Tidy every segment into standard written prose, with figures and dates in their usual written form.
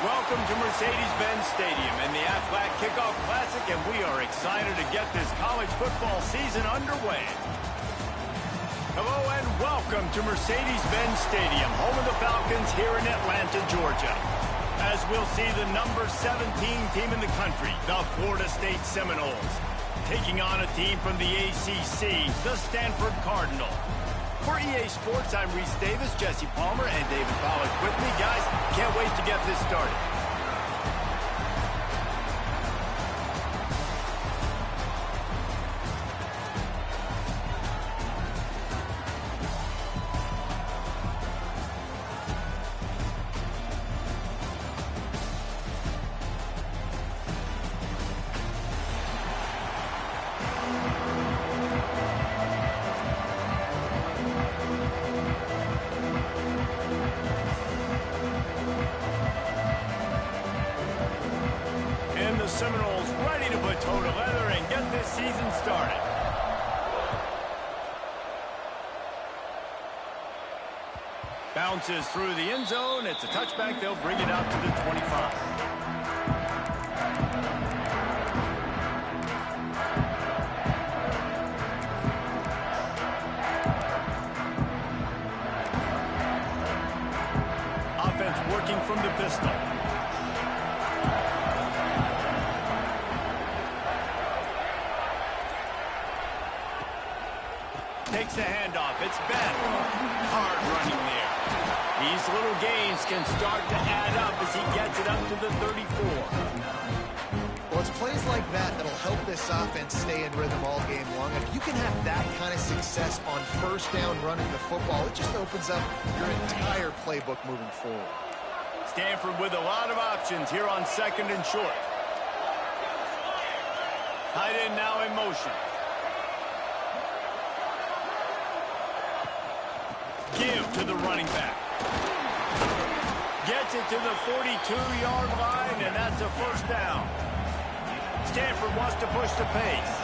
Welcome to Mercedes-Benz Stadium and the Aflac Kickoff Classic, and we are excited to get this college football season underway. Hello and welcome to Mercedes-Benz Stadium, home of the Falcons here in Atlanta, Georgia. As we'll see the number 17 team in the country, the Florida State Seminoles, taking on a team from the ACC, the Stanford Cardinals. For EA Sports, I'm Reese Davis, Jesse Palmer, and David Pollack with me. Guys, can't wait to get this started. Seminoles ready to put toe to leather and get this season started. Bounces through the end zone. It's a touchback. They'll bring it out to the 25. Offense working from the pistol. Takes the handoff. It's Ben. Hard running there. These little gains can start to add up as he gets it up to the 34. Well, it's plays like that that'll help this offense stay in rhythm all game long. If you can have that kind of success on first down running the football, it just opens up your entire playbook moving forward. Stanford with a lot of options here on second and short. Tight end now in motion. Give to the running back. Gets it to the 42-yard line, and that's a first down. Stanford wants to push the pace.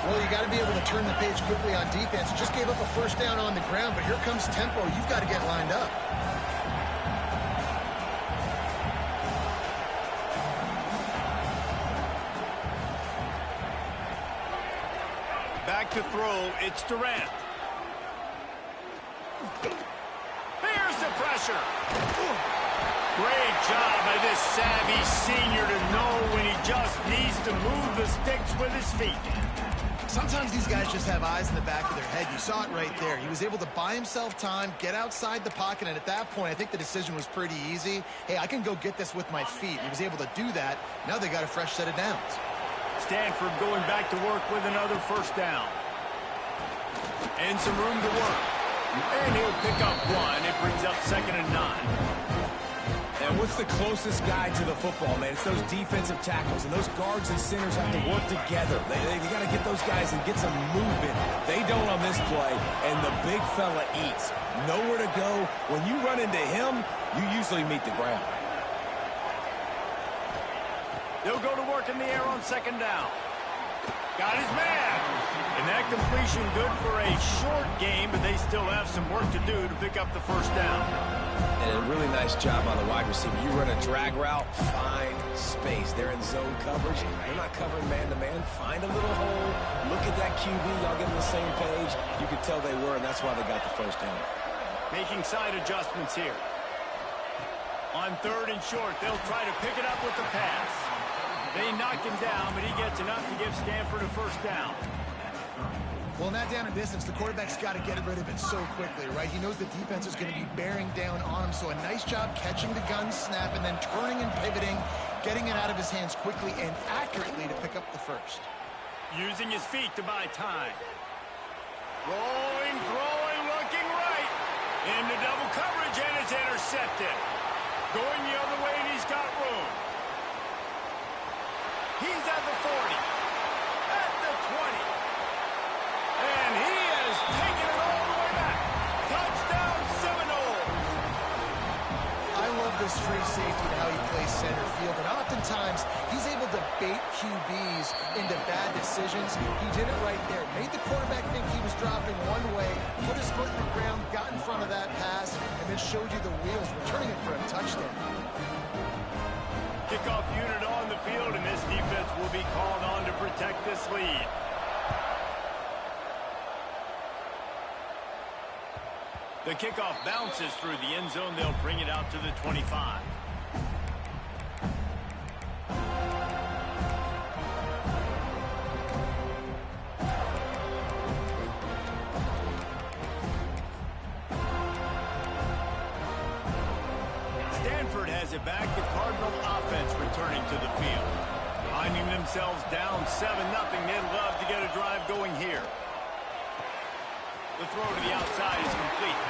Well, you got to be able to turn the page quickly on defense. You just gave up a first down on the ground, but here comes tempo. You've got to get lined up. Back to throw, it's Durant. Here's the pressure. Great job by this savvy senior to know when he just needs to move the sticks with his feet. Sometimes these guys just have eyes in the back of their head. You saw it right there. He was able to buy himself time, get outside the pocket, and at that point, I think the decision was pretty easy. Hey, I can go get this with my feet. He was able to do that. Now they got a fresh set of downs. Stanford going back to work with another first down. And some room to work. And he'll pick up one. It brings up 2nd and 9. And what's the closest guy to the football, man? It's those defensive tackles, and those guards and centers have to work together. They got to get those guys and get some movement. They don't on this play, and the big fella eats. Nowhere to go. When you run into him, you usually meet the ground. They'll go to work in the air on 2nd down. Got his man. And that completion good for a short game, but they still have some work to do to pick up the first down. And a really nice job by the wide receiver. You run a drag route, find space. They're in zone coverage. They're not covering man-to-man. Find a little hole. Look at that QB. Y'all get on the same page. You could tell they were, and that's why they got the first down. Making side adjustments here. On 3rd and short, they'll try to pick it up with the pass. They knock him down, but he gets enough to give Stanford a first down. Well, in that down and distance, the quarterback's got to get rid of it so quickly, right? He knows the defense is going to be bearing down on him, so a nice job catching the gun snap and then turning and pivoting, getting it out of his hands quickly and accurately to pick up the first. Using his feet to buy time. Rolling, throwing, looking right. Into double coverage, and it's intercepted. Going the other way, and he's got room. He's at the 40. At the 20. And he has taken it all the way back. Touchdown, Seminoles. I love this free safety and how he plays center field. And oftentimes, he's able to bait QBs into bad decisions. He did it right there. Made the quarterback think he was dropping one way, put his foot in the ground, got in front of that pass, and then showed you the wheels, returning it for a touchdown. Kickoff unit on the field, and this defense will be called on to protect this lead. The kickoff bounces through the end zone. They'll bring it out to the 25. Stanford has it back. The Cardinal offense returning to the field. Finding themselves down 7-0. They'd love to get a drive going here. The throw to the outside is complete.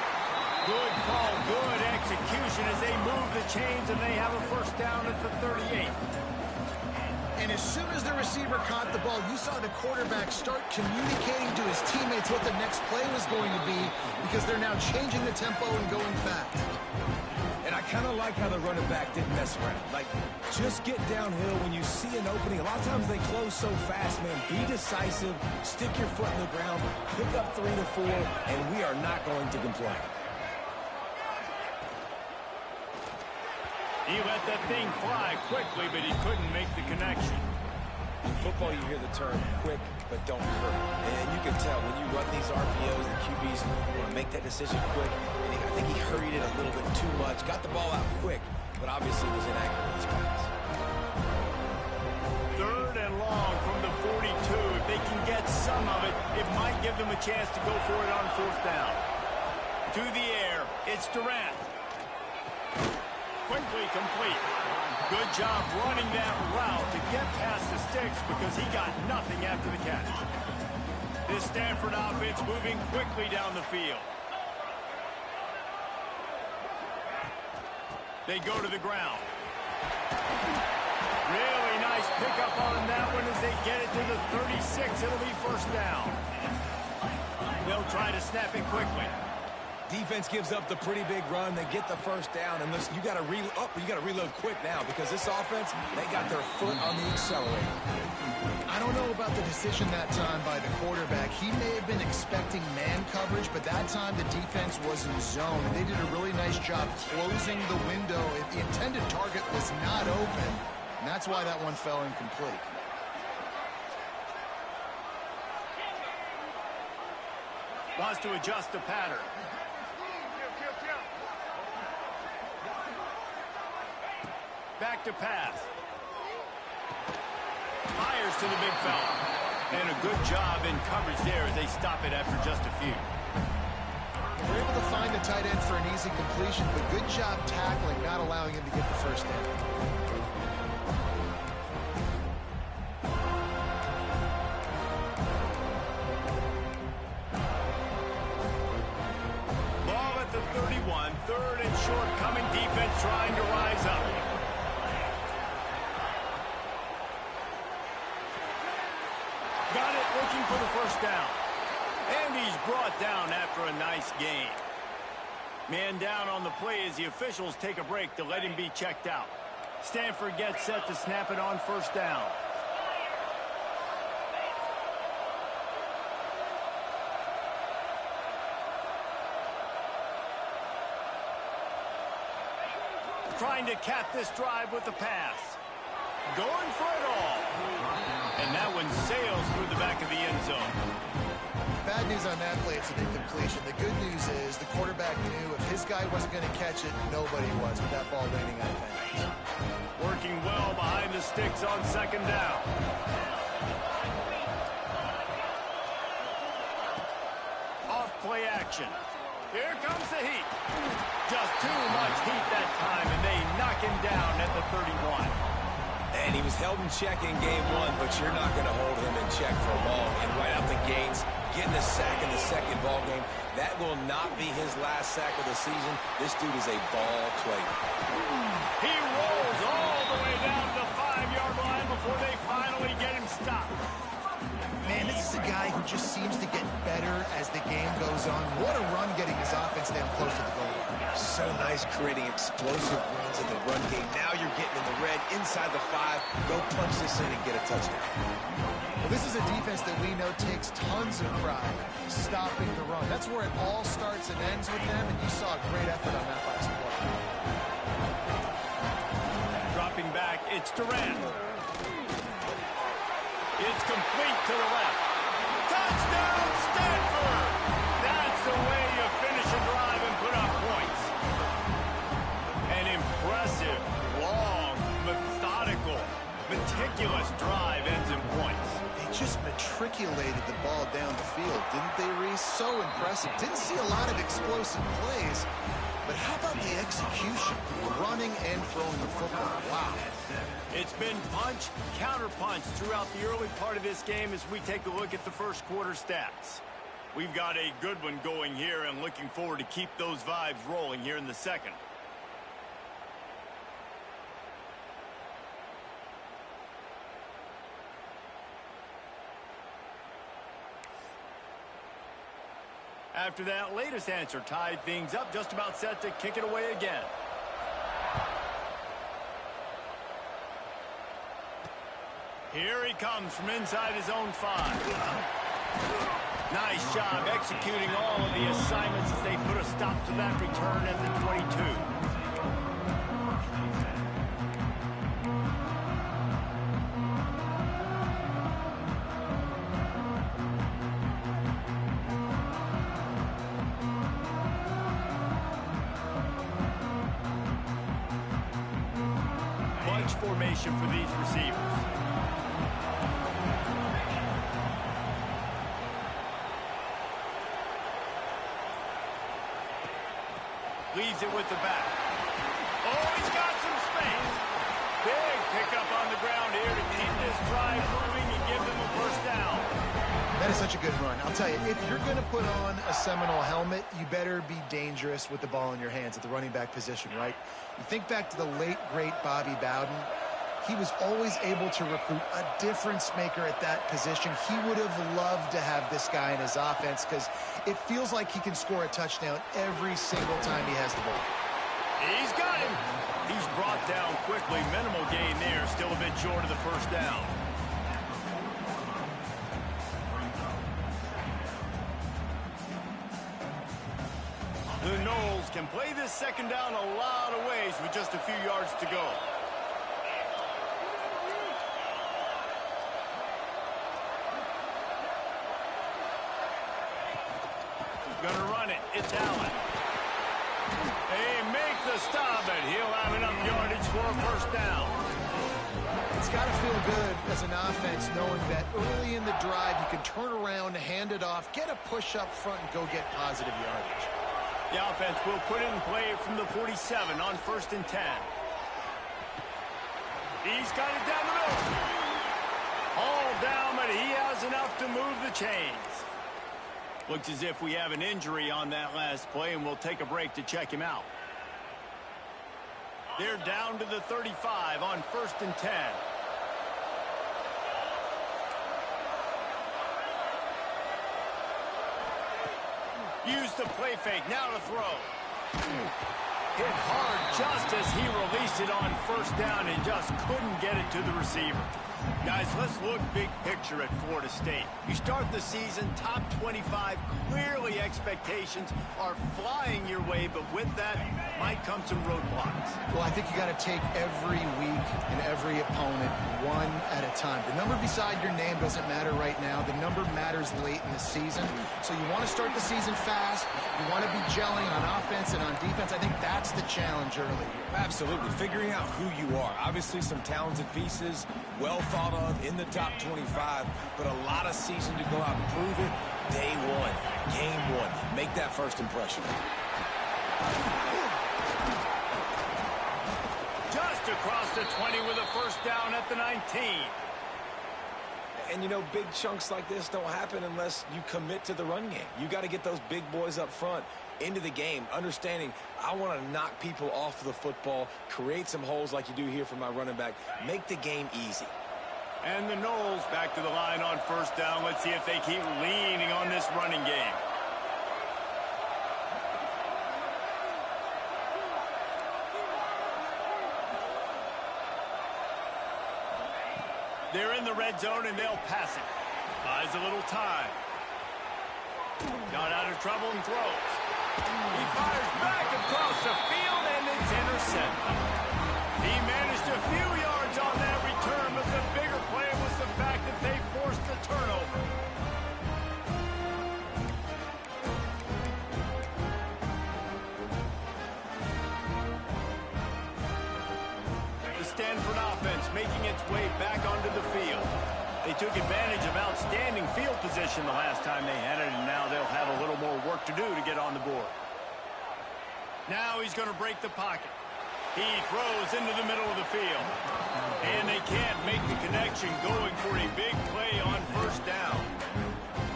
Good call, good execution as they move the chains, and they have a first down at the 38. And as soon as the receiver caught the ball, you saw the quarterback start communicating to his teammates what the next play was going to be because they're now changing the tempo and going fast. And I kind of like how the running back didn't mess around. Like, just get downhill when you see an opening. A lot of times they close so fast, man. Be decisive, stick your foot in the ground, pick up 3 to 4, and we are not going to complain. He let that thing fly quickly, but he couldn't make the connection. In football, you hear the term quick, but don't hurt. And you can tell when you run these RPOs, the QBs want to make that decision quick. And I think he hurried it a little bit too much. Got the ball out quick, but obviously was inaccurate in his pass. 3rd and long from the 42. If they can get some of it, it might give them a chance to go for it on 4th down. To the air, it's Durant. Quickly complete. Good job running that route to get past the sticks because he got nothing after the catch. This Stanford offense moving quickly down the field. They go to the ground. Really nice pickup on that one as they get it to the 36. It'll be first down. They'll try to snap it quickly. Defense gives up the pretty big run. They get the first down. And listen, you got to reload quick now because this offense, they got their foot on the accelerator. I don't know about the decision that time by the quarterback. He may have been expecting man coverage, but that time the defense was in zone. And they did a really nice job closing the window. The intended target was not open. And that's why that one fell incomplete. Wants to adjust the pattern. Back to pass. Fires to the big fella. And a good job in coverage there as they stop it after just a few. They're able to find the tight end for an easy completion, but good job tackling, not allowing him to get the first down. Ball at the 31, 3rd and short, coming defense trying to rise up. Got it, looking for the first down. And he's brought down after a nice gain. Man down on the play as the officials take a break to let him be checked out. Stanford gets set to snap it on first down. trying to cap this drive with the pass. Going for it all. And that one sails through the back of the end zone. Bad news on that play, it's an incompletion. The good news is the quarterback knew if his guy wasn't going to catch it, nobody was with that ball landing out of bounds. Working well behind the sticks on second down. Off play action. Here comes the heat. Just too much heat that time, and they knock him down at the 31. And he was held in check in game one, but you're not going to hold him in check for long. And right out the gates, getting a sack in the second ball game, that will not be his last sack of the season. This dude is a ball player. He rolls all the way down to the 5-yard line before they finally get him stopped. Man, this is a guy who just seems to get better as the game goes on. What a run getting his offense down close to the goal line. So nice creating explosive runs in the run game. Now you're getting in the red inside the 5. Go punch this in and get a touchdown. Well, this is a defense that we know takes tons of pride stopping the run. That's where it all starts and ends with them, and you saw a great effort on that last play. Dropping back, it's Durant. It's complete to the left. Touchdown, Stanford! That's the way you finish a drive and put up points. An impressive, long, methodical, meticulous drive ends in points. They just matriculated the ball down the field, didn't they, Reese? So impressive. Didn't see a lot of explosive plays, but how about the execution? Running and throwing the football. Wow. It's been punch, counter-punch throughout the early part of this game as we take a look at the first quarter stats. We've got a good one going here and looking forward to keep those vibes rolling here in the second. After that latest answer tied things up, just about set to kick it away again. Here he comes from inside his own 5. Nice job executing all of the assignments as they put a stop to that return at the 22. Bunch formation for these receivers. Leaves it with the back. Oh, he's got some space. Big pickup on the ground here to keep this drive moving and give them a first down. That is such a good run. I'll tell you, if you're going to put on a Seminole helmet, you better be dangerous with the ball in your hands at the running back position, right? You think back to the late, great Bobby Bowden. He was always able to recruit a difference maker at that position. He would have loved to have this guy in his offense because it feels like he can score a touchdown every single time he has the ball. He's got him. He's brought down quickly. Minimal gain there. Still a bit short of the first down. The Noles can play this second down a lot of ways with just a few yards to go. Gonna run it. It's Allen. They make the stop, and he'll have enough yardage for a first down. It's got to feel good as an offense knowing that early in the drive you can turn around, hand it off, get a push up front, and go get positive yardage. The offense will put it in play from the 47 on 1st and 10. He's got it down the middle. All down, but he has enough to move the chains. Looks as if we have an injury on that last play, and we'll take a break to check him out. They're down to the 35 on 1st and 10. Use the play fake, now to throw. Hit hard just as he released it on 1st down and just couldn't get it to the receiver. Guys, let's look big picture at Florida State. You start the season top 25. Clearly expectations are flying your way, but with that might come some roadblocks. Well, I think you got to take every week and every opponent one at a time. The number beside your name doesn't matter right now. The number matters late in the season. So you want to start the season fast. You want to be gelling on offense and on defense. I think that's the challenge early here. Absolutely. Figuring out who you are. Obviously some talented pieces, well thought of in the top 25, but a lot of season to go out and prove it. Day one, game one. Make that first impression. Just across the 20 with a first down at the 19. And, you know, big chunks like this don't happen unless you commit to the run game. You got to get those big boys up front into the game, understanding I want to knock people off the football, create some holes like you do here for my running back, make the game easy. And the Knowles back to the line on first down. Let's see if they keep leaning on this running game. They're in the red zone, and they'll pass it. Buys a little time. Got out of trouble and throws. He fires back across the field, and it's intercepted. He managed a few yards on that return, but the bigger play was the fact that they forced the turnover. The Stanford offense making its way back onto the field. They took advantage of outstanding field position the last time they had it, and now they'll have a little more work to do to get on the board. Now he's going to break the pocket. He throws into the middle of the field. And they can't make the connection, going for a big play on first down.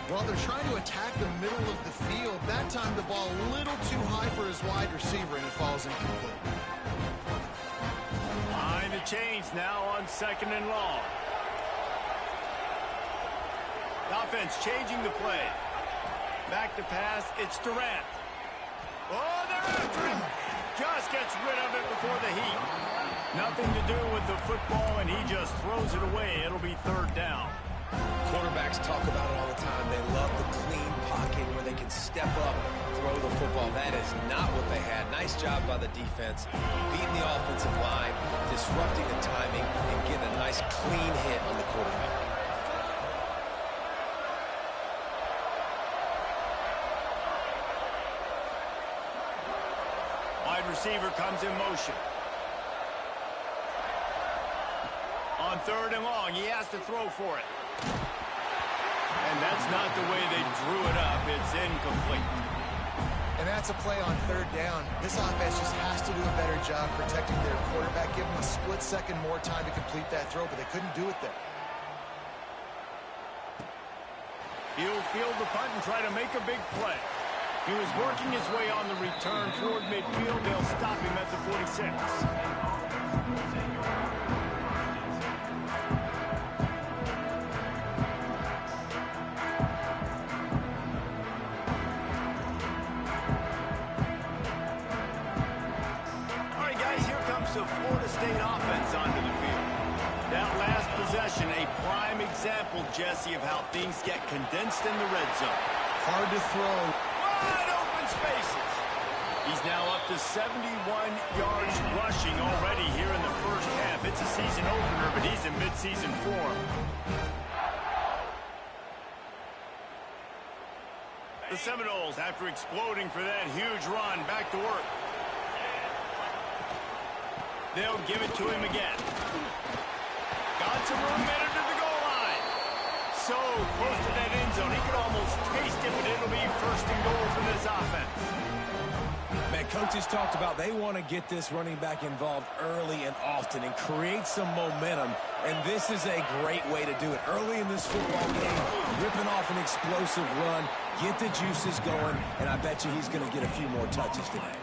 Well, they're trying to attack the middle of the field. That time the ball a little too high for his wide receiver, and it falls incomplete. Line to change now on second and long. The offense changing the play. Back to pass. It's Durant. Oh, they're after him. Just gets rid of it before the heat. Nothing to do with the football, and he just throws it away. It'll be third down. Quarterbacks talk about it all the time. They love the clean pocket where they can step up, throw the football. That is not what they had. Nice job by the defense, beating the offensive line, disrupting the timing, and getting a nice clean hit on the quarterback. Wide receiver comes in motion. On third and long, he has to throw for it. And that's not the way they drew it up. It's incomplete. And that's a play on third down. This offense just has to do a better job protecting their quarterback. Give them a split second more time to complete that throw, but they couldn't do it there. He'll field the punt and try to make a big play. He was working his way on the return toward midfield. They'll stop him at the 46. The Florida State offense onto the field. That last possession, a prime example, Jesse, of how things get condensed in the red zone. Hard to throw. Wide open spaces. He's now up to 71 yards rushing already here in the first half. It's a season opener, but he's in midseason form. The Seminoles, after exploding for that huge run, back to work. They'll give it to him again. Got some room headed to the goal line. So close to that end zone. He could almost taste it, but it'll be first and goal for this offense. Man, coaches talked about they want to get this running back involved early and often and create some momentum, and this is a great way to do it. Early in this football game, ripping off an explosive run, get the juices going, and I bet you he's going to get a few more touches today.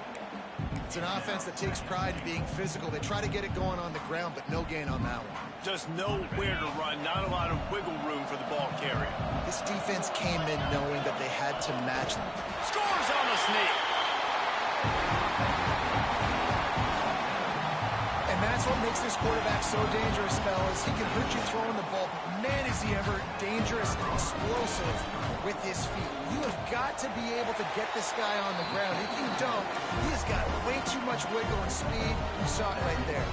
It's an offense that takes pride in being physical. They try to get it going on the ground, but no gain on that one. Just nowhere to run, not a lot of wiggle room for the ball carrier. This defense came in knowing that they had to match them. Scores on the sneak. And that's That's what makes this quarterback so dangerous, fellas. He can hurt you throwing the ball, but man, is he ever dangerous and explosive with his feet. You have got to be able to get this guy on the ground. If you don't, he has got way too much wiggle and speed. You saw it right there.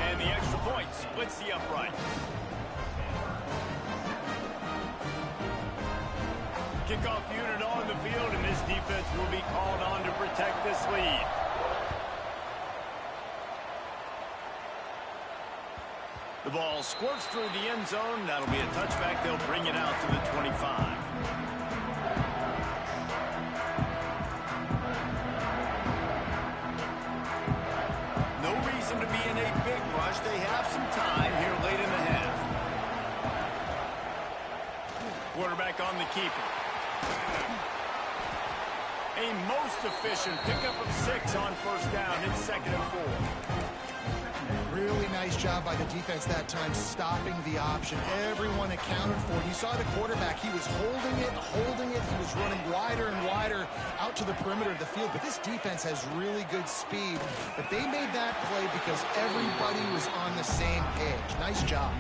And the extra point splits the upright. Kickoff unit on the field, and this defense will be called on to protect this lead. The ball squirts through the end zone. That'll be a touchback. They'll bring it out to the 25. No reason to be in a big rush. They have some time here late in the half. Quarterback on the keeper. A most efficient pickup of 6 on first down. It's 2nd and 4. Really nice job by the defense that time, stopping the option. Everyone accounted for it. You saw the quarterback. He was holding it. He was running wider and wider out to the perimeter of the field. But this defense has really good speed. But they made that play because everybody was on the same page. Nice job.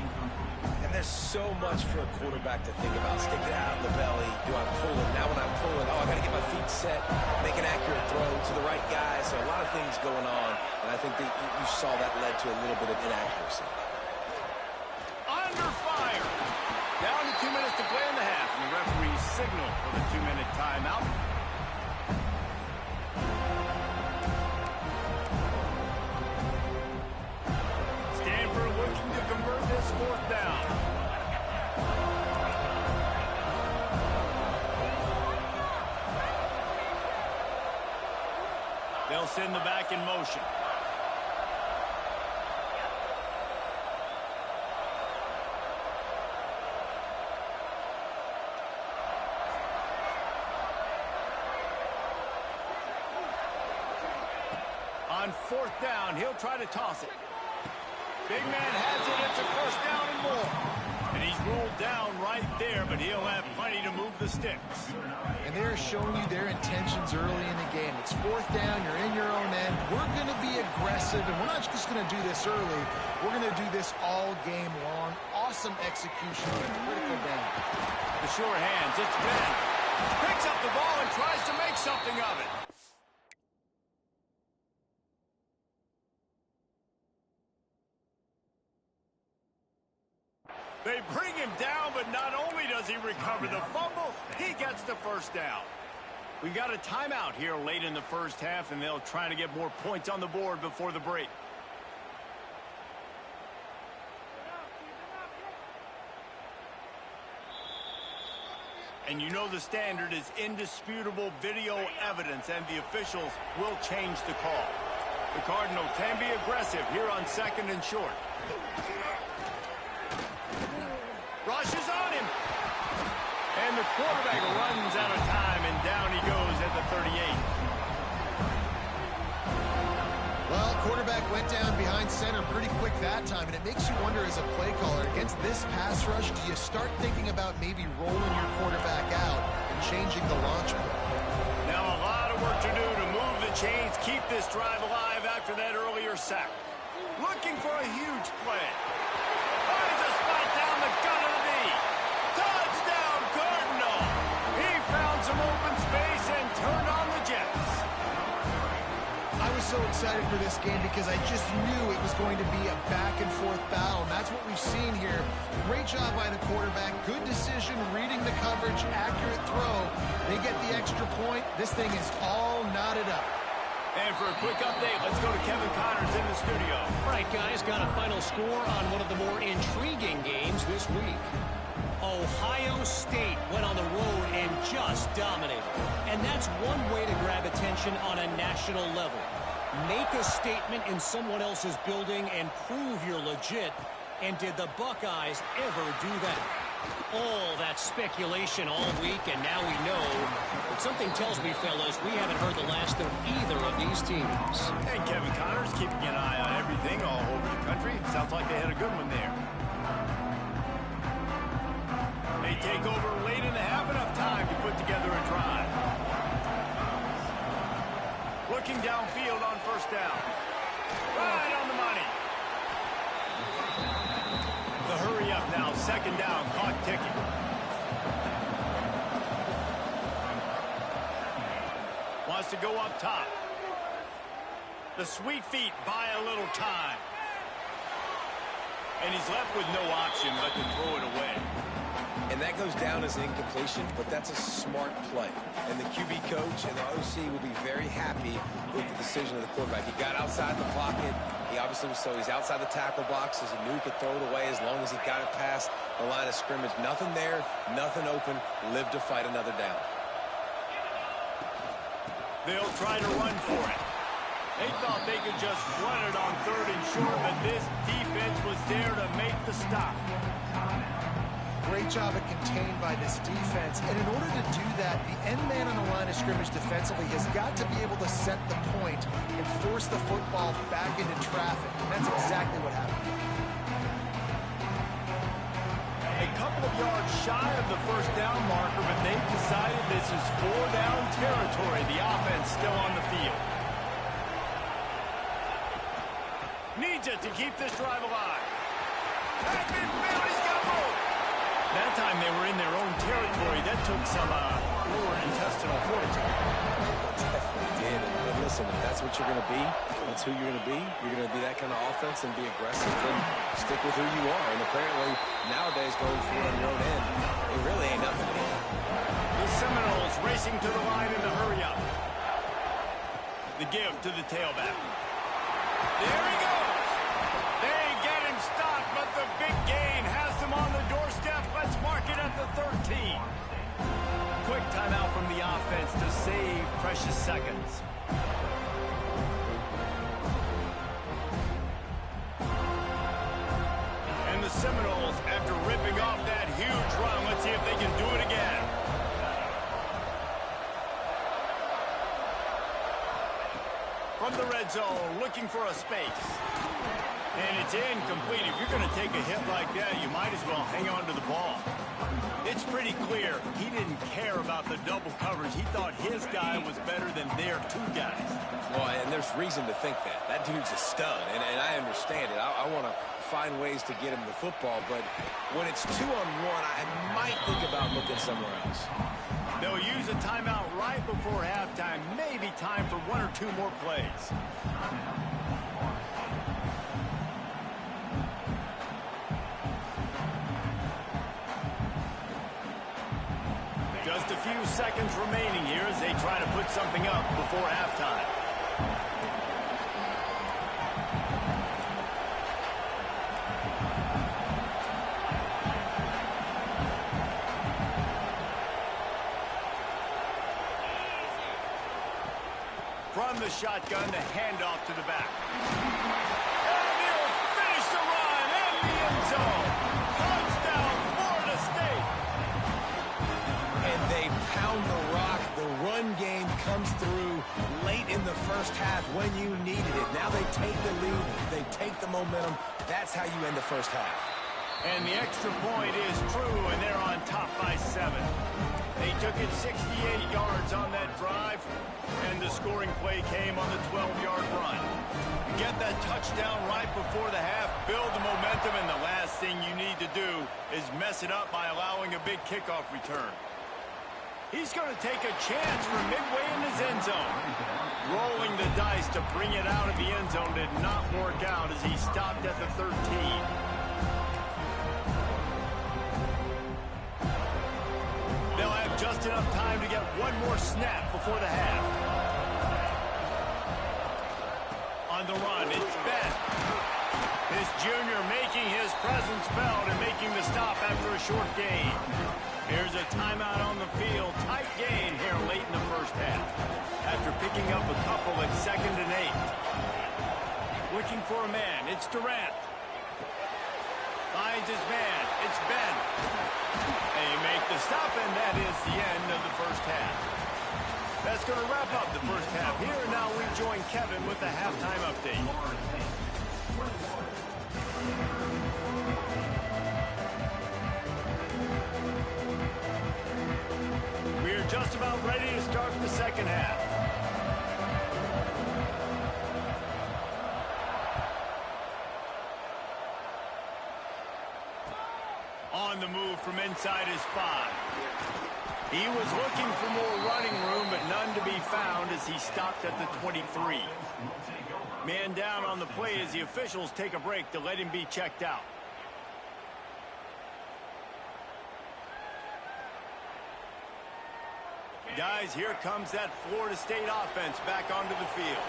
And there's so much for a quarterback to think about. Stick it out in the belly. Do I pull it? Now when I'm pulling, I got to get my feet set, make an accurate throw to the right guy. So a lot of things going on. And I think that you saw that led to a little bit of inaccuracy. Under fire. Down to 2 minutes to play in the half. And the referee signaled for the 2-minute timeout. Stanford looking to convert this 4th down. They'll send the back in motion. On 4th down, he'll try to toss it. Big man has it. It's a 1st down and more. And he's ruled down right there, but he'll have plenty to move the sticks. And they're showing you their intentions early in the game. It's 4th down. You're in your own end. We're going to be aggressive, and we're not just going to do this early. We're going to do this all game long. Awesome execution on a critical down. The sure hands. It's Ben. Picks up the ball and tries to make something of it. They bring him down, but not only does he recover the fumble, he gets the 1st down. We've got a timeout here late in the first half, and they'll try to get more points on the board before the break. And you know the standard is indisputable video evidence, and the officials will change the call. The Cardinal can be aggressive here on 2nd and short. Rushes on him. And the quarterback runs out of time, and down he goes at the 38. Well, quarterback went down behind center pretty quick that time, and it makes you wonder as a play caller, against this pass rush, do you start thinking about maybe rolling your quarterback out and changing the launch point? Now a lot of work to do to move the chains, keep this drive alive after that earlier sack. Looking for a huge play. Finds a spot down the gut of the knee. Touchdown, Cardinal! He found some open space and turned on the Jets. I was so excited for this game because I just knew it was going to be a back-and-forth battle, and that's what we've seen here. Great job by the quarterback, good decision, reading the coverage, accurate throw. They get the extra point. This thing is all knotted up. And for a quick update, let's go to Kevin Connors in the studio. All right, guys, got a final score on one of the more intriguing games this week. Ohio State went on the road and just dominated. And that's one way to grab attention on a national level. Make a statement in someone else's building and prove you're legit. And did the Buckeyes ever do that? All that speculation all week, and now we know. But something tells me, fellas, we haven't heard the last of either of these teams. And Kevin Connors keeping an eye on everything all over the country. Sounds like they had a good one there. They take over late in the half, enough time to put together a drive. Looking downfield on 1st down. Right on the money. The hurry up now, second down, clock ticking. Wants to go up top. The sweet feet buy a little time. And he's left with no option but to throw it away. And that goes down as an incompletion, but that's a smart play. And the QB coach and the OC will be very happy with the decision of the quarterback. He got outside the pocket. He obviously was so he's outside the tackle box, as he knew he could throw it away as long as he got it past the line of scrimmage. Nothing there, nothing open. Live to fight another down. They'll try to run for it. They thought they could just run it on 3rd and short, but this defense was there to make the stop. Great job at contained by this defense. And in order to do that, the end man on the line of scrimmage defensively has got to be able to set the point and force the football back into traffic. And that's exactly what happened. A couple of yards shy of the first down marker, but they've decided this is 4-down territory. The offense still on the field. Needs it to keep this drive alive. He's got room. That time they were in their own territory. That took some lower intestinal fortitude. Definitely did. And listen, if that's what you're going to be, that's who you're going to be. You're going to be that kind of offense and be aggressive, then stick with who you are. And apparently, nowadays, going for it on your own end, it really ain't nothing anymore. The Seminoles racing to the line in the hurry up. The give to the tailback. There he goes. They get him stopped, but the big gain has them on the doorstep. Let's mark it at the 13. Quick timeout from the offense to save precious seconds. And the Seminoles, after ripping off that huge run, let's see if they can do it again. From the red zone, looking for a space. And it's incomplete. If you're going to take a hit like that, you might as well hang on to the ball. It's pretty clear he didn't care about the double coverage. He thought his guy was better than their two guys. Well, and there's reason to think that. That dude's a stud, and I understand it. I want to find ways to get him the football, but when it's 2-on-1, I might think about looking somewhere else. They'll use a timeout right before halftime. Maybe time for 1 or 2 more plays. Just a few seconds remaining here as they try to put something up before halftime. From the shotgun, the handoff to the back. And he'll finish the run in the end zone. Touchdown, Florida State. And they pound the rock. The run game comes through late in the first half when you needed it. Now they take the lead. They take the momentum. That's how you end the first half. And the extra point is true, and they're on top by 7. They took it 68 yards on that drive, and the scoring play came on the 12-yard run. Get that touchdown right before the half, build the momentum, and the last thing you need to do is mess it up by allowing a big kickoff return. He's going to take a chance from midway in his end zone. Rolling the dice to bring it out of the end zone did not work out as he stopped at the 13. They'll have just enough time to get one more snap before the half. On the run, it's Ben. This junior making his presence felt and making the stop after a short gain. Here's a timeout on the field. Tight gain here late in the first half. After picking up a couple at 2nd and 8. Looking for a man. It's Durant. Finds his man. It's Ben. They make the stop, and that is the end of the first half. That's going to wrap up the first half. Here now we join Kevin with the halftime update. We're just about ready to start the second half. the move from inside his 5. He was looking for more running room, but none to be found as he stopped at the 23. Man down on the play as the officials take a break to let him be checked out. Guys, here comes that Florida State offense back onto the field.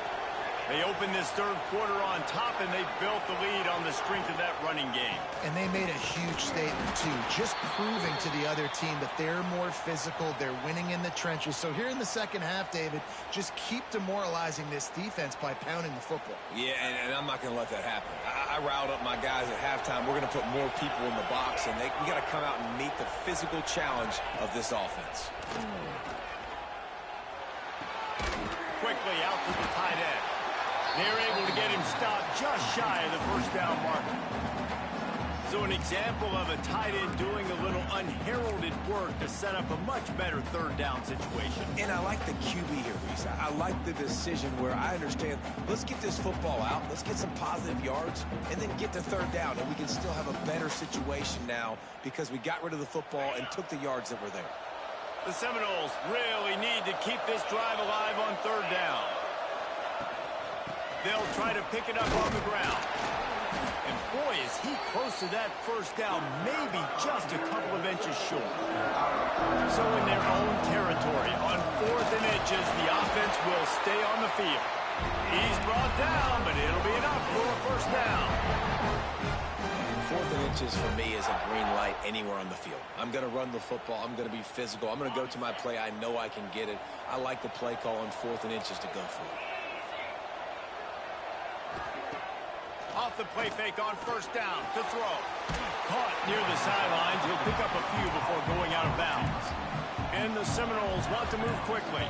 They opened this third quarter on top, and they built the lead on the strength of that running game. And they made a huge statement, too, just proving to the other team that they're more physical, they're winning in the trenches. So here in the second half, David, just keep demoralizing this defense by pounding the football. Yeah, and I'm not going to let that happen. I riled up my guys at halftime. We're going to put more people in the box, and we got to come out and meet the physical challenge of this offense. Quickly out to the tight end. They're able to get him stopped just shy of the first down marker. So an example of a tight end doing a little unheralded work to set up a much better third down situation. And I like the QB here, Reese. I like the decision where I understand, let's get this football out, let's get some positive yards, and then get to third down, and we can still have a better situation now because we got rid of the football and took the yards that were there. The Seminoles really need to keep this drive alive on third down. They'll try to pick it up on the ground. And boy, is he close to that first down, maybe just a couple of inches short. So in their own territory, on 4th and inches, the offense will stay on the field. He's brought down, but it'll be enough for a first down. 4th and inches for me is a green light anywhere on the field. I'm going to run the football. I'm going to be physical. I'm going to go to my play. I know I can get it. I like the play call on 4th and inches to go for it. Off the play fake on first down to throw. Caught near the sidelines. He'll pick up a few before going out of bounds. And the Seminoles want to move quickly.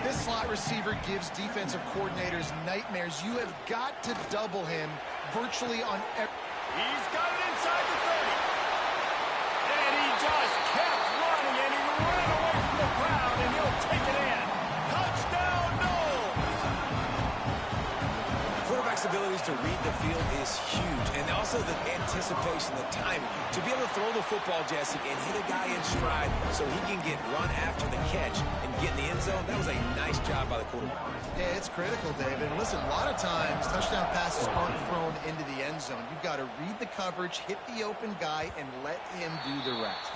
This slot receiver gives defensive coordinators nightmares. You have got to double him virtually on every... He's got it inside the 30. And he just kept running, and he ran away from the crowd, and he'll take it in. Touchdown, Noles! Quarterback's abilities to read the field is huge, and also the anticipation, the timing. To be able to throw the football, Jesse, and hit a guy in stride so he can get run after the catch and get in the end zone, that was a nice job by the quarterback. Yeah, it's critical, David. Listen, a lot of times touchdown passes aren't thrown into the end zone. You've got to read the coverage, hit the open guy, and let him do the rest.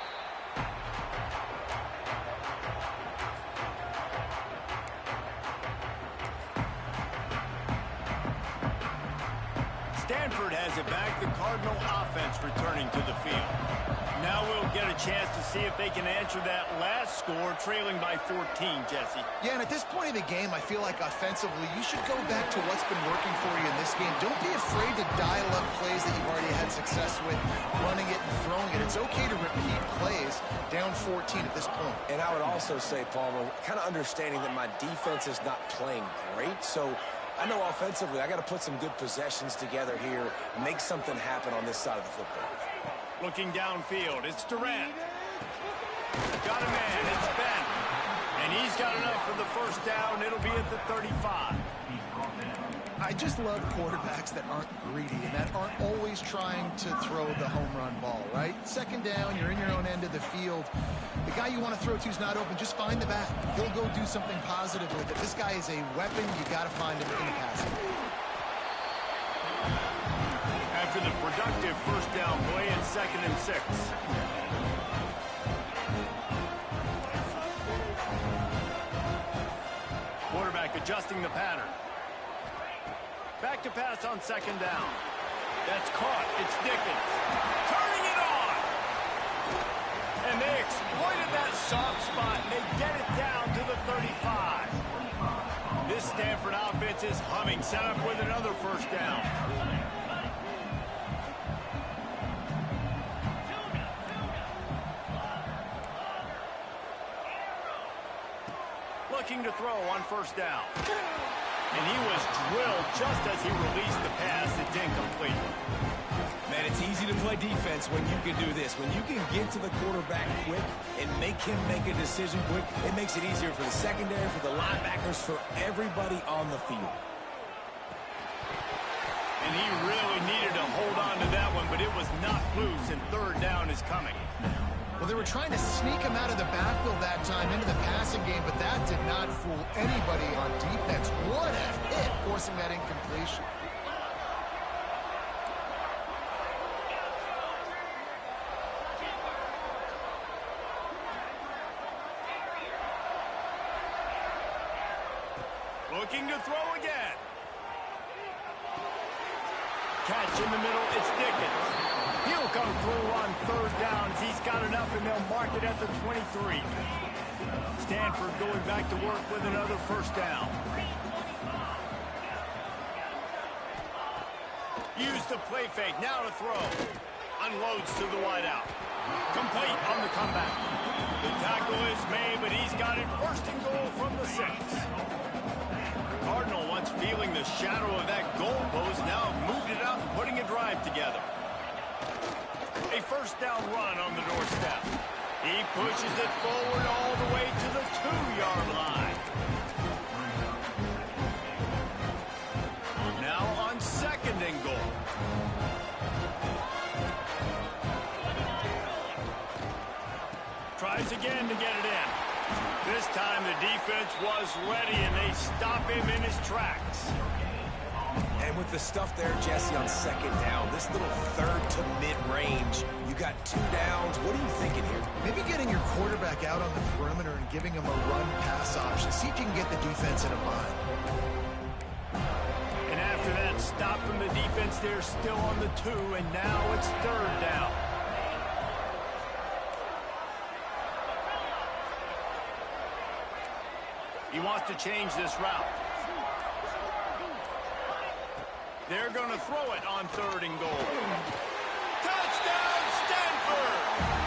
Stanford has it back. The Cardinal offense returning to the field. Now we'll get a chance to see if they can answer that last score, trailing by 14, Jesse. Yeah, and at this point of the game, I feel like offensively, you should go back to what's been working for you in this game. Don't be afraid to dial up plays that you've already had success with, running it and throwing it. It's okay to repeat plays down 14 at this point. And I would also say, Palmer, kind of understanding that my defense is not playing great, so I know offensively I got to put some good possessions together here, make something happen on this side of the football. Looking downfield, it's Durant. Got a man, it's Ben. And he's got enough for the first down. It'll be at the 35. I just love quarterbacks that aren't greedy and that aren't always trying to throw the home run ball, right? Second down, you're in your own end of the field. The guy you want to throw to is not open. Just find the back. He'll go do something positive with it. This guy is a weapon. You got to find him in the passing. After the productive first down play in 2nd and 6. Quarterback adjusting the pattern. Back to pass on 2nd down. That's caught. It's Dickens. Turning it on. And they exploited that soft spot. And they get it down to the 35. This Stanford offense is humming. Set up with another first down. Looking to throw on first down. And he was drilled just as he released the pass. It's incomplete. Man, it's easy to play defense when you can do this. When you can get to the quarterback quick and make him make a decision quick, it makes it easier for the secondary, for the linebackers, for everybody on the field. And he really needed to hold on to that one, but it was not loose, and third down is coming. Well, they were trying to sneak him out of the backfield that time into the passing game, but that did not fool anybody on defense. What a hit, forcing that incompletion. Looking to throw again. Catch in the middle, it's Dickens. He'll come through on third downs. He's got enough, and they'll mark it at the 23. Stanford going back to work with another first down. Use the play fake, now to throw. Unloads to the wideout. Complete on the comeback. The tackle is made, but he's got it first and goal from the 6. Cardinal, once feeling the shadow of that goalpost, now moved it out and putting a drive together. A first down run on the doorstep. He pushes it forward all the way to the 2-yard line. Now on second and goal. Tries again to get it in. This time the defense was ready, and they stop him in his tracks. And with the stuff there, Jesse, on second down, this little third to mid-range, you got 2 downs. What are you thinking here? Maybe getting your quarterback out on the perimeter and giving him a run-pass option. See if you can get the defense in a bind. And after that stop from the defense, they're still on the 2, and now it's third down. He wants to change this route. They're going to throw it on third and goal. Touchdown, Stanford!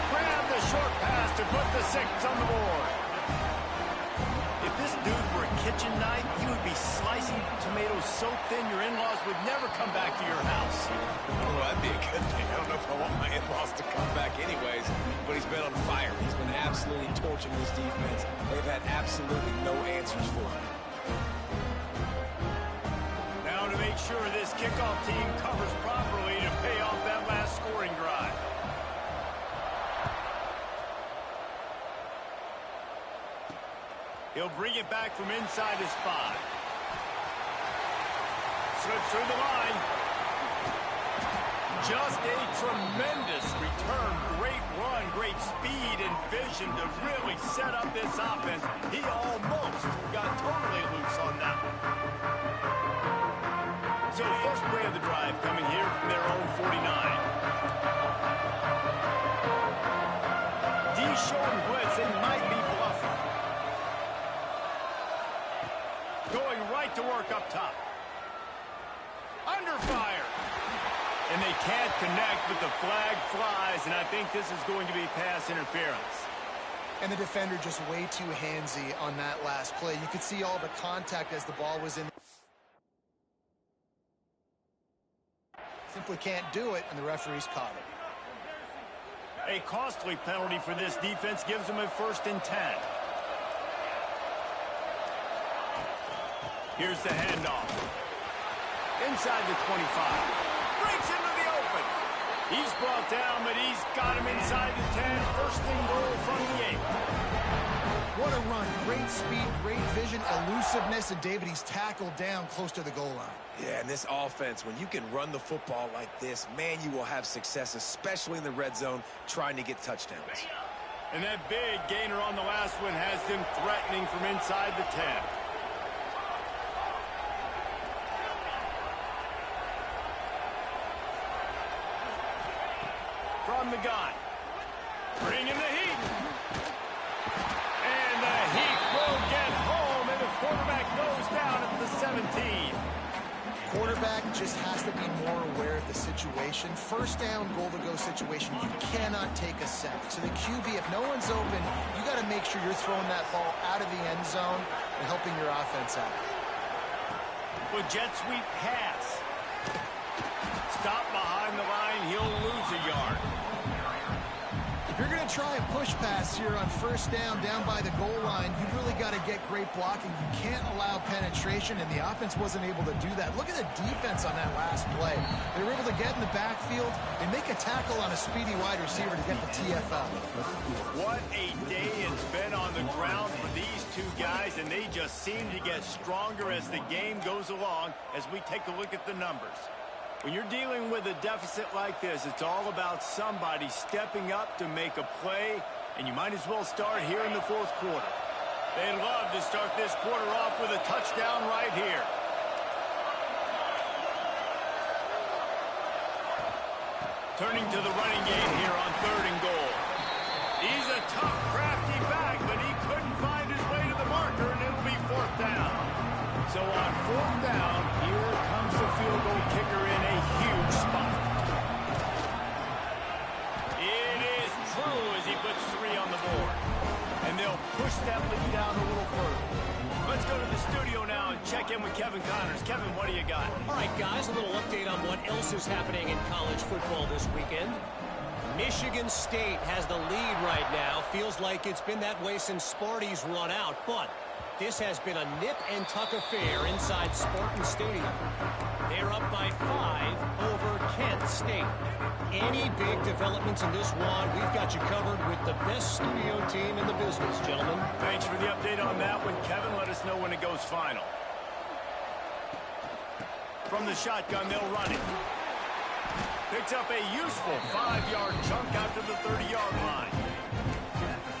Grab the short pass to put the 6 on the board. If this dude were a kitchen knife, he would be slicing tomatoes so thin your in-laws would never come back to your house. Oh, that'd be a good thing. I don't know if I want my in-laws to come back anyways, but he's been on fire. He's been absolutely torching this defense. They've had absolutely no answers for him. Now to make sure this kickoff team covers properly to pay off that last scoring drive. He'll bring it back from inside his 5. Slips through the line. Just a tremendous return. Great run, great speed and vision to really set up this offense. He almost got totally loose on that one. So first play of the drive coming here from their own 49. D showing blitz, they might be bluffing. Going right to work up top. Under fire. And they can't connect, but the flag flies, and I think this is going to be pass interference. And the defender just way too handsy on that last play. You could see all the contact as the ball was in. Simply can't do it, and the referee's caught it. A costly penalty for this defense gives them a 1st and 10. Here's the handoff. Inside the 25. Breaks into the open. He's brought down, but he's got him inside the 10. First and goal from the 8. What a run. Great speed, great vision, elusiveness, and David, he's tackled down close to the goal line. Yeah, and this offense, when you can run the football like this, man, you will have success, especially in the red zone, trying to get touchdowns. And that big gainer on the last one has them threatening from inside the 10. From the gun. Bring in the heat. And the heat will get home, and the quarterback goes down at the 17. Quarterback just has to be more aware of the situation. First down, goal-to-go situation, you cannot take a sack. So the QB, if no one's open, you got to make sure you're throwing that ball out of the end zone and helping your offense out. With jet sweep pass. Stop behind the line, he'll lose a yard. If you're going to try a push pass here on first down by the goal line, you've really got to get great blocking. You can't allow penetration, and the offense wasn't able to do that. Look at the defense on that last play. They were able to get in the backfield and make a tackle on a speedy wide receiver to get the TFL. What a day it's been on the ground for these two guys, and they just seem to get stronger as the game goes along as we take a look at the numbers. When you're dealing with a deficit like this, it's all about somebody stepping up to make a play, and you might as well start here in the fourth quarter. They'd love to start this quarter off with a touchdown right here. Turning to the running game here on 3rd and goal. He's a tough, crafty back, but he couldn't find his way to the marker, and it'll be 4th down. So on 4th down, here comes the field goal kicker in a huge spot. It is true as he puts 3 on the board. And they'll push that lead down a little further. Let's go to the studio now and check in with Kevin Connors. Kevin, what do you got? All right, guys, a little update on what else is happening in college football this weekend. Michigan State has the lead right now. Feels like it's been that way since Sparty's run out, but this has been a nip-and-tuck affair inside Spartan Stadium. They're up by 5 over Kent State. Any big developments in this one, we've got you covered with the best studio team in the business, gentlemen. Thanks for the update on that one, Kevin. Let us know when it goes final. From the shotgun, they'll run it. Picks up a useful 5-yard chunk out to the 30-yard line.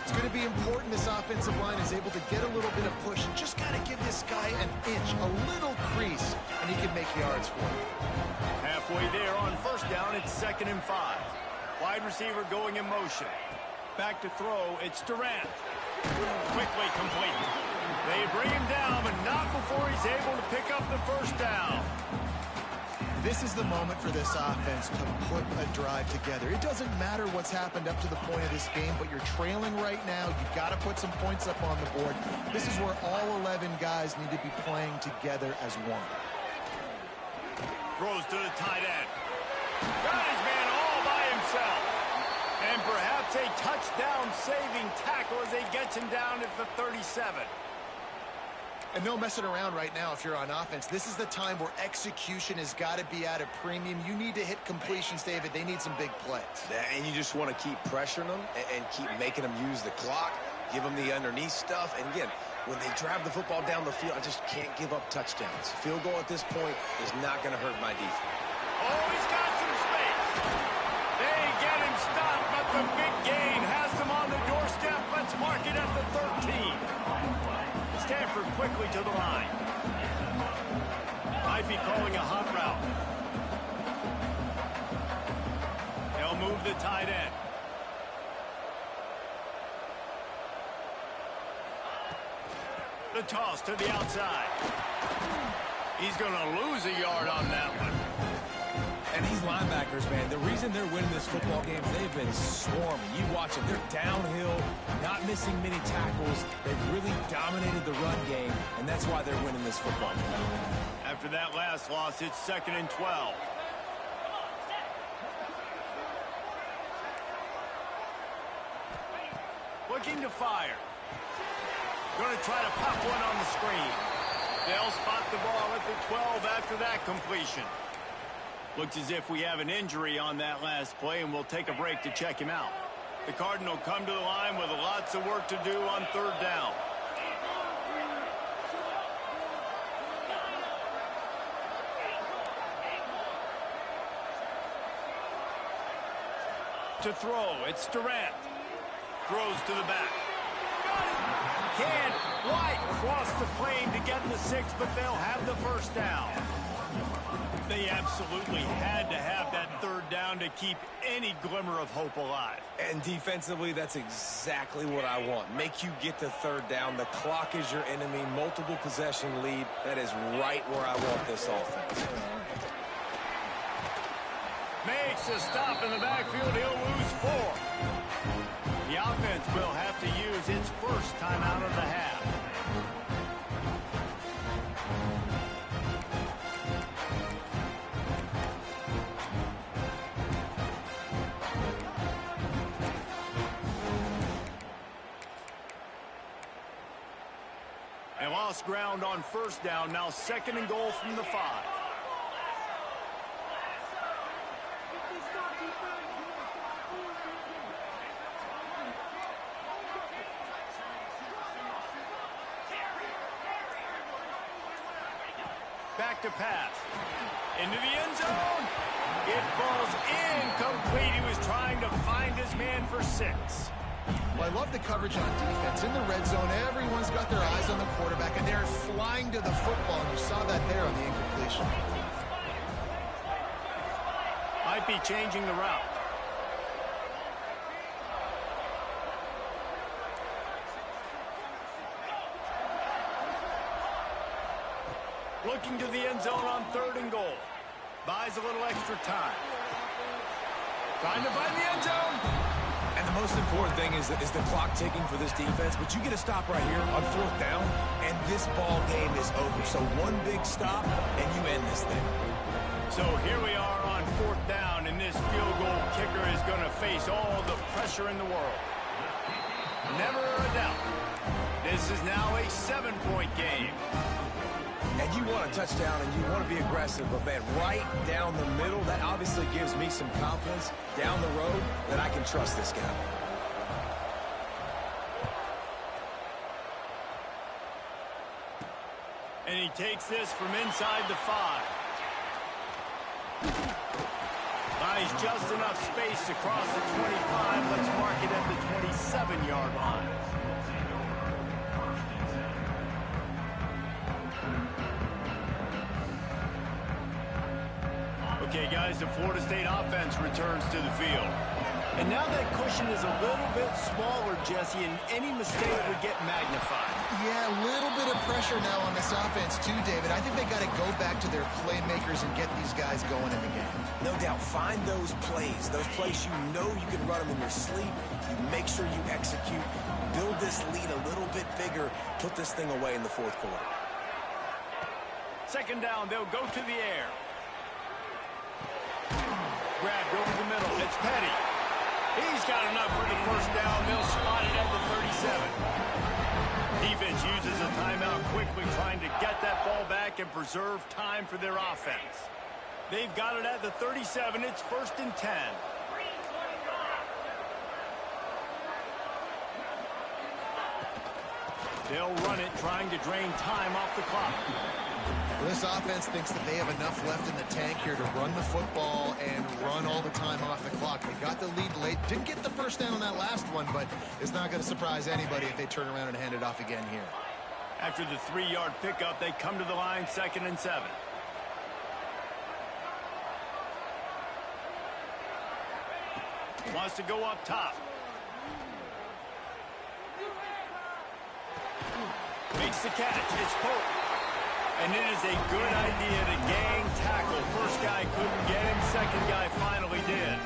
It's going to be important this offensive line is able to get a little bit of push. Just got to give this guy an inch, a little crease, and he can make yards for it. Halfway there on 1st down, it's 2nd and 5. Wide receiver going in motion. Back to throw, it's Durant. Quickly complete. They bring him down, but not before he's able to pick up the 1st down. This is the moment for this offense to put a drive together. It doesn't matter what's happened up to the point of this game, but you're trailing right now. You've got to put some points up on the board. This is where all 11 guys need to be playing together as one. Throws to the tight end. Got his man all by himself. And perhaps a touchdown-saving tackle as he gets him down at the 37. And no messing around right now if you're on offense. This is the time where execution has got to be at a premium. You need to hit completions, David. They need some big plays. And you just want to keep pressuring them and keep making them use the clock, give them the underneath stuff. And again, when they drive the football down the field, I just can't give up touchdowns. Field goal at this point is not going to hurt my defense. Oh, he's got some space. They get him stopped, but the big gain has them on the doorstep. Let's mark it at the 13. Stanford quickly to the line. Might be calling a hot route. They'll move the tight end. The toss to the outside. He's going to lose a yard on that one. And these linebackers, man, the reason they're winning this football game is they've been swarming. You watch them. They're downhill, not missing many tackles. They've really dominated the run game, and that's why they're winning this football game. After that last loss, it's 2nd and 12. Looking to fire. Going to try to pop one on the screen. They'll spot the ball at the 12 after that completion. Looks as if we have an injury on that last play, and we'll take a break to check him out. The Cardinal come to the line with lots of work to do on 3rd down. To throw, it's Durant. Throws to the back. Can't quite cross the plane to get the 6, but they'll have the 1st down. They absolutely had to have that 3rd down to keep any glimmer of hope alive. And defensively, that's exactly what I want. Make you get the 3rd down. The clock is your enemy. Multiple possession lead. That is right where I want this offense. Makes a stop in the backfield. He'll lose 4. The offense will have to use its 1st timeout of the half. lost ground on first down. Now 2nd and goal from the 5. Back to pass. Into the end zone. It falls incomplete. He was trying to find his man for 6. Well, I love the coverage on defense. In the red zone, everyone's got their eyes on the quarterback, and they're flying to the football, and you saw that there on the incompletion. Might be changing the route. Looking to the end zone on 3rd and goal. Buys a little extra time. Trying to find the end zone. And the most important thing is the clock ticking for this defense, but you get a stop right here on 4th down, and this ball game is over. So one big stop, and you end this thing. So here we are on 4th down, and this field goal kicker is going to face all the pressure in the world. Never a doubt. This is now a 7-point game. And you want a touchdown, and you want to be aggressive, but man, right down the middle, that obviously gives me some confidence down the road that I can trust this guy. And he takes this from inside the 5. Buys just enough space across the 25. Let's mark it at the 27-yard line. Okay, guys, the Florida State offense returns to the field. And now that cushion is a little bit smaller, Jesse, and any mistake would get magnified. Yeah, a little bit of pressure now on this offense too, David. I think they got to go back to their playmakers and get these guys going in the game. No doubt. Find those plays you know you can run them in your sleep. You make sure you execute. Build this lead a little bit bigger. Put this thing away in the 4th quarter. 2nd down, they'll go to the air. Grabbed over the middle. It's Petty. He's got enough for the 1st down. They'll spot it at the 37. Defense uses a timeout quickly, trying to get that ball back and preserve time for their offense. They've got it at the 37. It's 1st and 10. They'll run it, trying to drain time off the clock. Well, this offense thinks that they have enough left in the tank here to run the football and run all the time off the clock. They got the lead late. Didn't get the 1st down on that last one, but it's not going to surprise anybody if they turn around and hand it off again here. After the 3-yard pickup, they come to the line 2nd and 7. Wants to go up top. Makes the catch. It's Pope. And it is a good idea to gang tackle. First guy couldn't get him. 2nd guy finally did.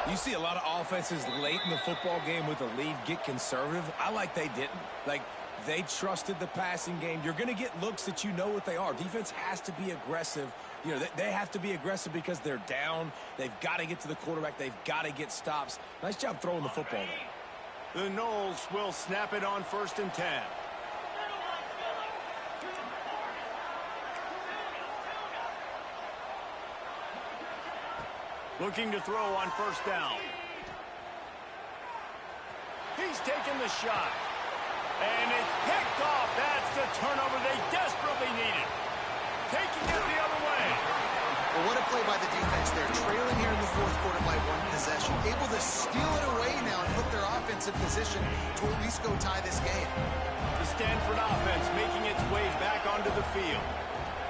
You see a lot of offenses late in the football game with a lead get conservative. I like they didn't. Like, they trusted the passing game. You're going to get looks that you know what they are. Defense has to be aggressive. You know, they have to be aggressive because they're down. They've got to get to the quarterback. They've got to get stops. Nice job throwing the football there. The Noles will snap it on 1st and 10. Looking to throw on 1st down. He's taking the shot. And it's picked off. That's the turnover they desperately needed. Taking it the other way. Well, what a play by the defense there. Trailing here in the 4th quarter by 1 possession. Able to steal it away now and put their offense in position to at least go tie this game. The Stanford offense making its way back onto the field.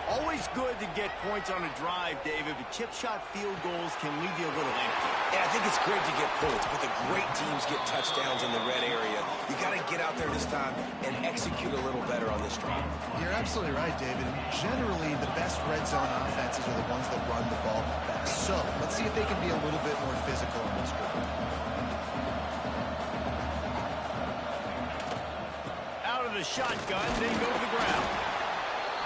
Always good to get points on a drive, David, but chip shot field goals can leave you a little empty. Yeah, I think it's great to get points, but the great teams get touchdowns in the red area. You got to get out there this time and execute a little better on this drive. You're absolutely right, David. Generally, the best red zone offenses are the ones that run the ball best. So, let's see if they can be a little bit more physical on this drive. Out of the shotgun, they go to the ground.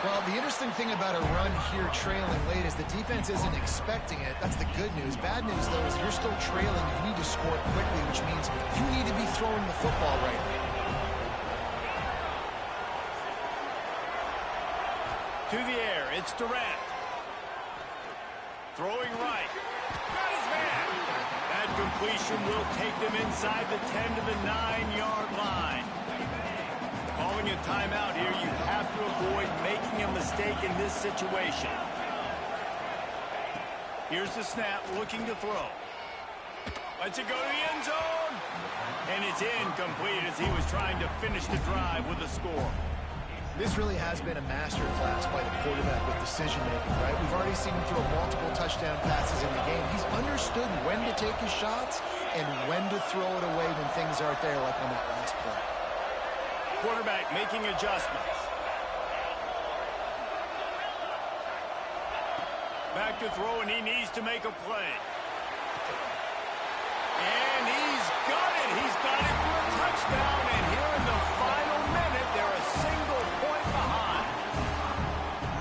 Well, the interesting thing about a run here trailing late is the defense isn't expecting it. That's the good news. Bad news, though, is you're still trailing. You need to score quickly, which means you need to be throwing the football right now. To the air, it's Durant. Throwing right. Got his man. That completion will take them inside the 10 to the 9-yard line. Calling a timeout here, you have to avoid making a mistake in this situation. Here's the snap, looking to throw. Lets it go to the end zone. And it's incomplete as he was trying to finish the drive with a score. This really has been a masterclass by the quarterback with decision-making, right? We've already seen him throw multiple touchdown passes in the game. He's understood when to take his shots and when to throw it away when things aren't there, like on that last play. Quarterback making adjustments. Back to throw, and he needs to make a play. And he's got it. He's got it for a touchdown. And here in the final minute, they're a single point behind.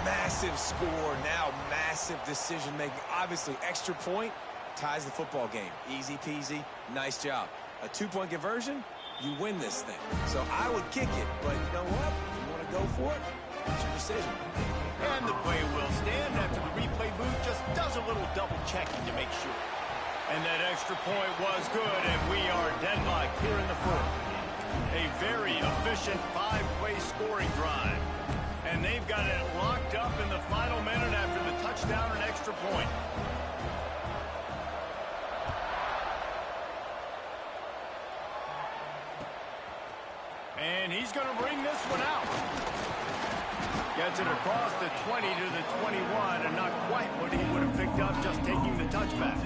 Massive score, now massive decision-making. Obviously, extra point ties the football game. Easy peasy, nice job. A 2-point conversion, you win this thing. So I would kick it, but you know what? If you want to go for it, it's your decision. And the play will stand after the replay booth just does a little double-checking to make sure. And that extra point was good, and we are deadlocked here in the fourth. A very efficient 5-play scoring drive. And they've got it locked up in the final minute after the touchdown and extra point. And he's going to bring this one out. Gets it across the 20 to the 21, and not quite what he would have picked up just taking the touchback.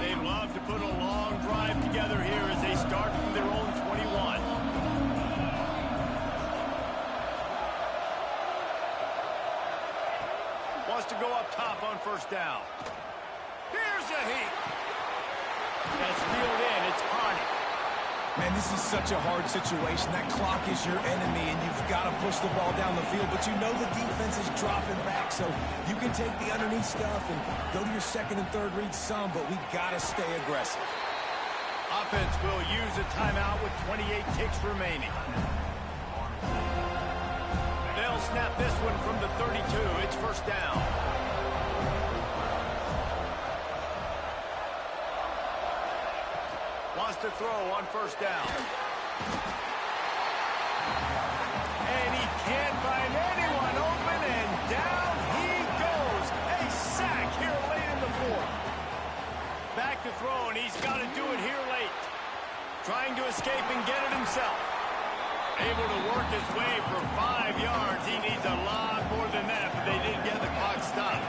They'd love to put a long drive together here as they start from their own 21. Wants to go up top on first down. Here's a heat. That's reeled in. It's Carney. Man, this is such a hard situation. That clock is your enemy, and you've got to push the ball down the field. But you know the defense is dropping back, so you can take the underneath stuff and go to your second and third read some, but we've got to stay aggressive. Offense will use a timeout with 28 ticks remaining. They'll snap this one from the 32. It's first down. Wants to throw on first down. And he can't find anyone open, and down he goes. A sack here late in the fourth. Back to throw, and he's got to do it here late. Trying to escape and get it himself. Able to work his way for 5 yards. He needs a lot more than that, but they didn't get the clock stopped.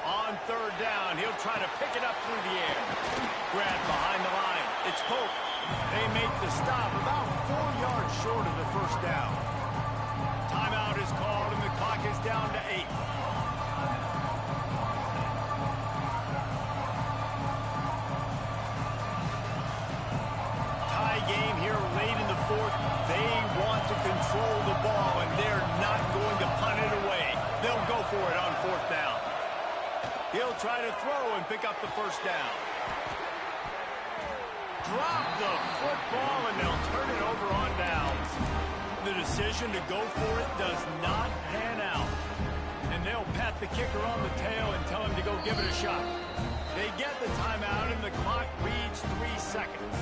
On third down, he'll try to pick it up through the air. Grab behind the line. It's Pope. They make the stop about 4 yards short of the first down. Timeout is called, and the clock is down to 8. Tie game here late in the fourth. They want to control the ball, and they're not going to punt it away. They'll go for it on fourth down. He'll try to throw and pick up the first down. Drop the football, and they'll turn it over on downs. The decision to go for it does not pan out. And they'll pat the kicker on the tail and tell him to go give it a shot. They get the timeout, and the clock reads 3 seconds.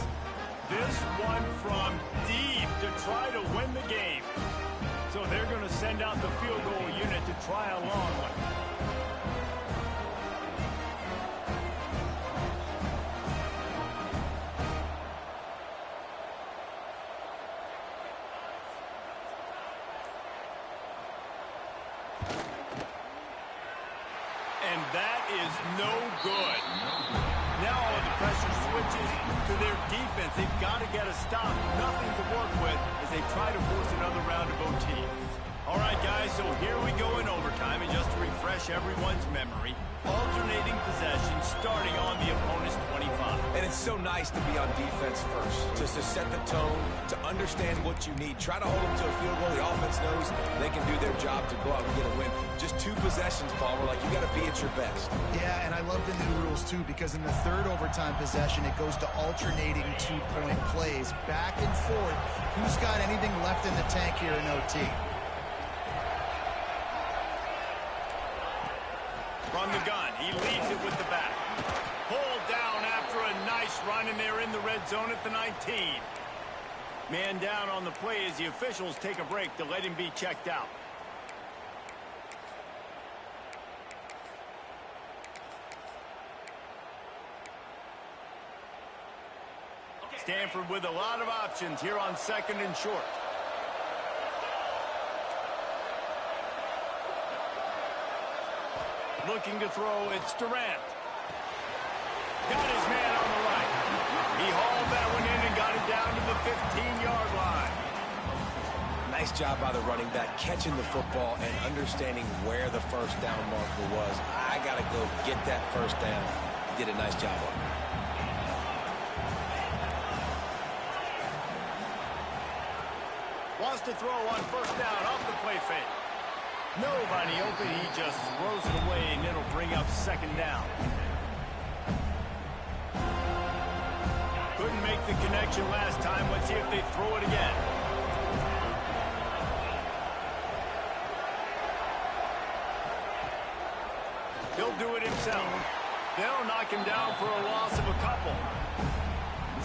This one from deep to try to win the game. So they're going to send out the field goal unit to try a long one. And that is no good. Now all of the pressure switches to their defense. They've got to get a stop. Nothing to work with as they try to force another round of OT. All right, guys, so here we go in overtime, and just to refresh everyone's memory, alternating possession starting on the opponent's 25. And it's so nice to be on defense first, just to set the tone, to understand what you need. Try to hold them to a field goal. The offense knows they can do their job to go out and get a win. Just 2 possessions, Palmer, like you got to be at your best. Yeah, and I love the new rules, too, because in the third overtime possession, it goes to alternating 2-point plays, back and forth. Who's got anything left in the tank here in OT? From the gun, he leads it with the back. Pulled down after a nice run, and they're in the red zone at the 19. Man down on the play as the officials take a break to let him be checked out. Stanford with a lot of options here on 2nd and short. Looking to throw, it's Durant. Got his man on the right. He hauled that one in and got it down to the 15-yard line. Nice job by the running back, catching the football and understanding where the first down marker was. I got to go get that first down. Did a nice job on it. Wants to throw on first down off the play fake. Nobody open, he just throws it away, and it'll bring up 2nd down. Couldn't make the connection last time. Let's see if they throw it again. He'll do it himself. They'll knock him down for a loss of a couple.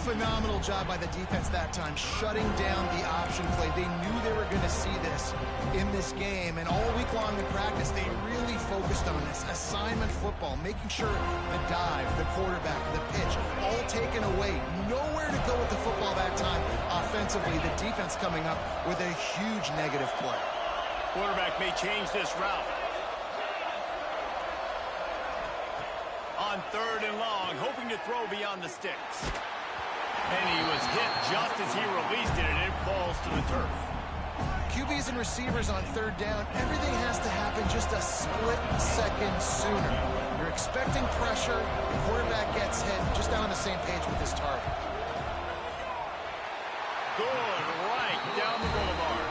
Phenomenal job by the defense that time, shutting down the option play. They knew they were going to see this in this game, and all week long in practice, they really focused on this. Assignment football, making sure the dive, the quarterback, the pitch, all taken away. Nowhere to go with the football that time. Offensively, the defense coming up with a huge negative play. Quarterback may change this route. On 3rd and long, hoping to throw beyond the sticks. And he was hit just as he released it, and it falls to the turf. QBs and receivers on 3rd down, everything has to happen just a split second sooner. You're expecting pressure, the quarterback gets hit, just not on the same page with his target. Good, right down the boulevard.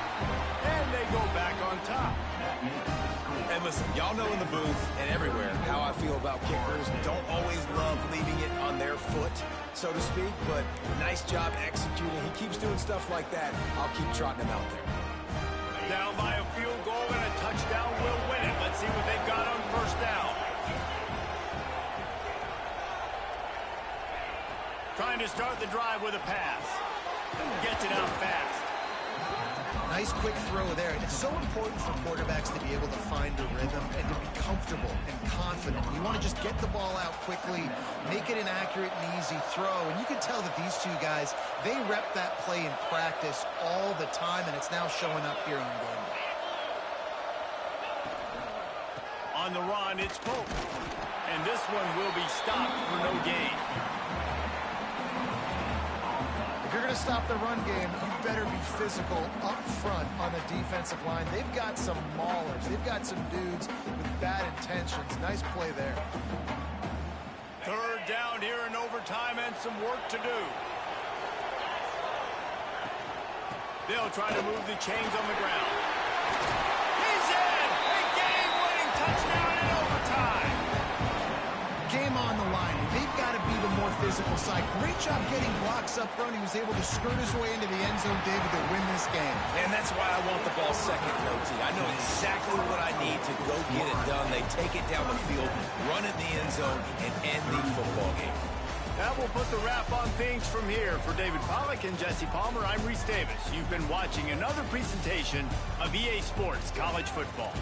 And they go back on top. And listen, y'all know in the booth and everywhere how I feel about kickers. Don't always love leaving it on their foot, so to speak, but nice job executing. He keeps doing stuff like that. I'll keep trotting him out there. Down by a field goal, and a touchdown will win it. Let's see what they've got on first down. Trying to start the drive with a pass. Gets it out fast. Nice quick throw there. It's so important for quarterbacks to be able to find a rhythm and to be comfortable and confident. You want to just get the ball out quickly, make it an accurate and easy throw. And you can tell that these two guys, they rep that play in practice all the time, and it's now showing up here on game day. On the run, it's Pope. And this one will be stopped for no gain. If you're going to stop the run game, you better be physical up front on the defensive line. They've got some maulers. They've got some dudes with bad intentions. Nice play there. 3rd down here in overtime and some work to do. They'll try to move the chains on the ground. He's in! A game-winning touchdown in overtime! Game on the line. They've got to be the more physical side. Great job getting blocks up front. He was able to skirt his way into the end zone, David, to win this game. And that's why I want the ball second, OT. I know exactly what I need to go get it done. They take it down the field, run in the end zone, and end the football game. That will put the wrap on things from here. For David Pollack and Jesse Palmer, I'm Reese Davis. You've been watching another presentation of EA Sports College Football.